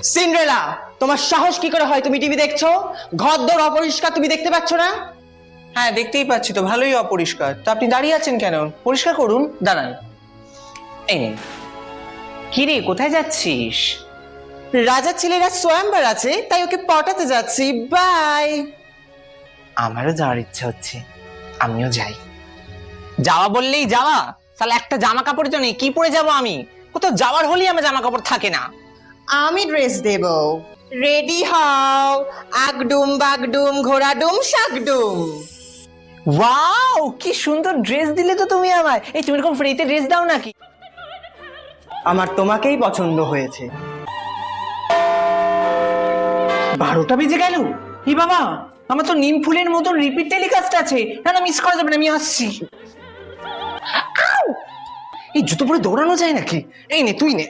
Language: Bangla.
সিন্ড্রেলা, তোমার সাহস কি করে হয় তুমি টিভি দেখছো? ঘরদোর অপরিষ্কার তুমি দেখতে পাচ্ছ না? হ্যাঁ দেখতেই পাচ্ছি তো, ভালোই অপরিষ্কার। তো আপনি দাঁড়িয়ে আছেন কেন? পরিষ্কার করুন, দাঁড়ান। এই নিন। কি রে, কোথায় যাচ্ছিস? রাজার ছেলেরা সোয়াম্বার আছে, তাই ওকে পটাতে যাচ্ছি। বাই। আমারও যাওয়ার ইচ্ছা হচ্ছে, আমিও যাই। যাওয়া বললেই যাওয়া? সালা একটা জামা কাপড় তো নেই, কি পরে যাব আমি? কোথাও যাওয়ার হলেই আমার জামা কাপড় থাকে না। আমি ড্রেস দেব। রেডি হও। আগডুম বাগডুম ঘোড়াডুম শাকডুম। ওয়াও, কি সুন্দর ড্রেস দিলে তো তুমি আমায়। এই তুমি এরকম ফ্রিতে ড্রেস দাও নাকি? আমার তোমাকেই পছন্দ হয়েছে। 12টা বেজে গেল। এই বাবা, আমার তো নিম ফুলের মতন রিপিট টেলিকাস্ট আছে। না না, মিস করা যাবে না, আমি আসছি। আউ! এই জুতো পরে দৌড়ানো যায় নাকি? এই নে, তুই নে।